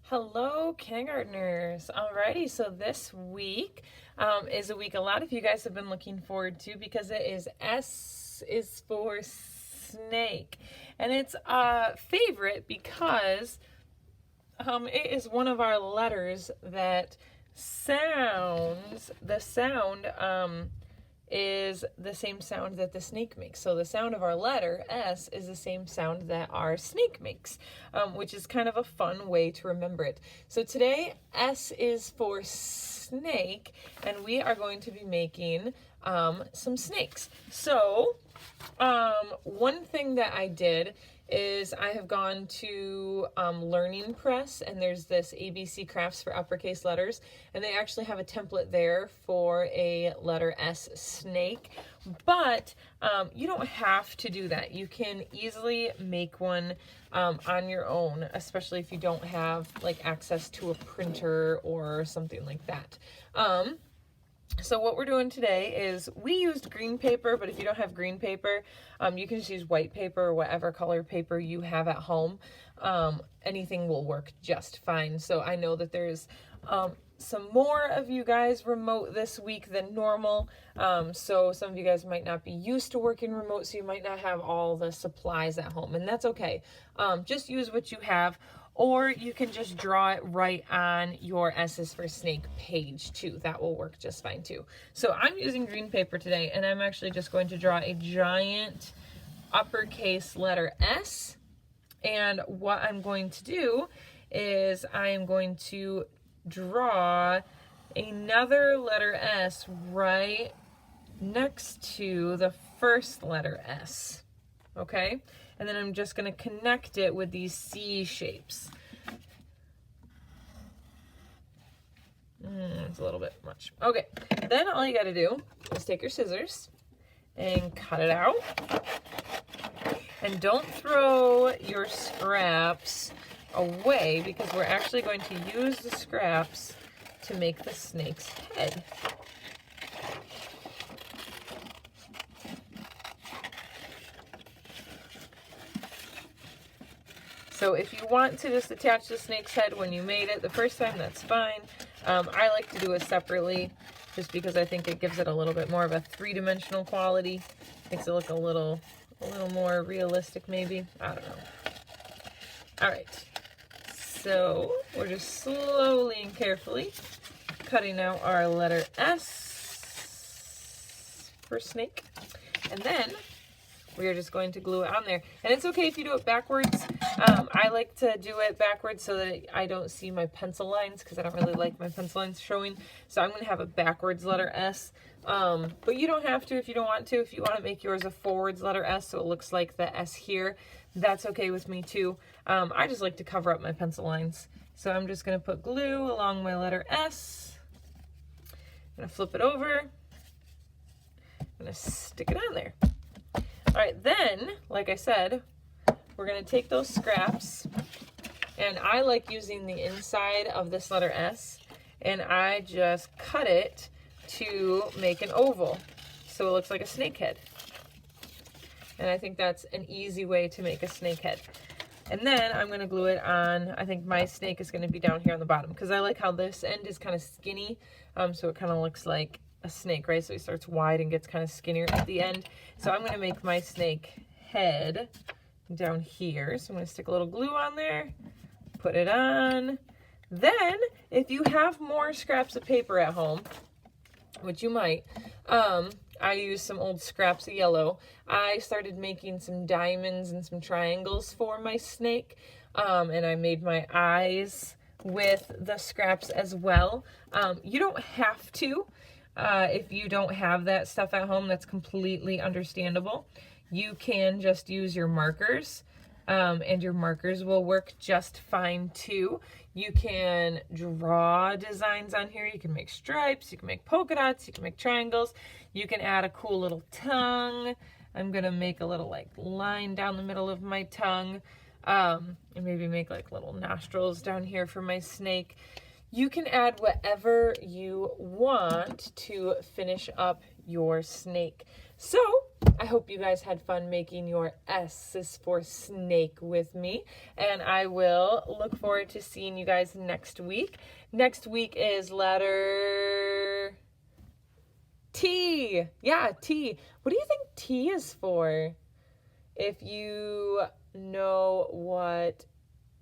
Hello, kindergartners. Alrighty, so this week is a week a lot of you guys have been looking forward to because it is S is for snake. And it's a favorite because it is one of our letters that the sound is the same sound that the snake makes. So the sound of our letter S is the same sound that our snake makes, which is kind of a fun way to remember it. So today S is for snake, and we are going to be making some snakes. So one thing that I did is I have gone to Learning Press, and there's this ABC Crafts for uppercase letters, and they actually have a template there for a letter S snake, but you don't have to do that. You can easily make one on your own, especially if you don't have like access to a printer or something like that. So what we're doing today is we used green paper, but if you don't have green paper, you can just use white paper or whatever color paper you have at home. Anything will work just fine. So I know that there's some more of you guys remote this week than normal. So some of you guys might not be used to working remote, so you might not have all the supplies at home, and that's okay. Just use what you have. Or you can just draw it right on your S's for Snake page too. That will work just fine too. So I'm using green paper today, and I'm actually just going to draw a giant uppercase letter S. And what I'm going to do is I am going to draw another letter S right next to the first letter S. Okay? And then I'm just going to connect it with these C shapes. It's a little bit much. Okay, then all you got to do is take your scissors and cut it out. And don't throw your scraps away, because we're actually going to use the scraps to make the snake's head. So if you want to just attach the snake's head when you made it the first time, that's fine. I like to do it separately just because I think it gives it a little bit more of a three-dimensional quality. Makes it look a little more realistic maybe. I don't know. All right. So we're just slowly and carefully cutting out our letter S for snake. And then we are just going to glue it on there. And it's okay if you do it backwards. I like to do it backwards so that I don't see my pencil lines, because I don't really like my pencil lines showing. So I'm going to have a backwards letter S. But you don't have to if you don't want to. If you want to make yours a forwards letter S so it looks like the S here, that's okay with me too. I just like to cover up my pencil lines. So I'm just going to put glue along my letter S. I'm going to flip it over. I'm going to stick it on there. All right, then, like I said, we're going to take those scraps, and I like using the inside of this letter S, and I just cut it to make an oval so it looks like a snake head. And I think that's an easy way to make a snake head. And then I'm going to glue it on. I think my snake is going to be down here on the bottom, because I like how this end is kind of skinny, so it kind of looks like a snake, right? So he starts wide and gets kind of skinnier at the end. So I'm going to make my snake head down here. So I'm going to stick a little glue on there, put it on. Then if you have more scraps of paper at home, which you might, I use some old scraps of yellow. I started making some diamonds and some triangles for my snake, and I made my eyes with the scraps as well. You don't have to. If you don't have that stuff at home, that's completely understandable. You can just use your markers, and your markers will work just fine too. You can draw designs on here. You can make stripes, you can make polka dots, you can make triangles. You can add a cool little tongue. I'm gonna make a little like line down the middle of my tongue, and maybe make like little nostrils down here for my snake. You can add whatever you want to finish up your snake. So I hope you guys had fun making your S is for snake with me, and I will look forward to seeing you guys next week. Next week is letter T. Yeah, T. What do you think T is for? If you know what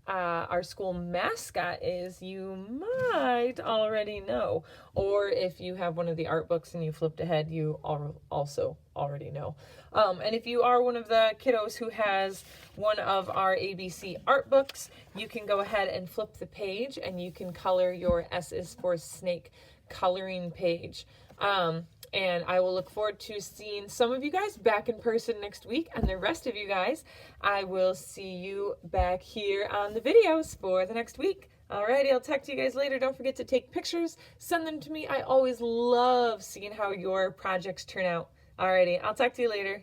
our school mascot is, you might already know. Or if you have one of the art books and you flipped ahead, you also already know. And if you are one of the kiddos who has one of our ABC art books, you can go ahead and flip the page and you can color your S is for snake coloring page. And I will look forward to seeing some of you guys back in person next week, and the rest of you guys, I will see you back here on the videos for the next week. Alrighty, I'll talk to you guys later. Don't forget to take pictures, send them to me. I always love seeing how your projects turn out. Alrighty, I'll talk to you later.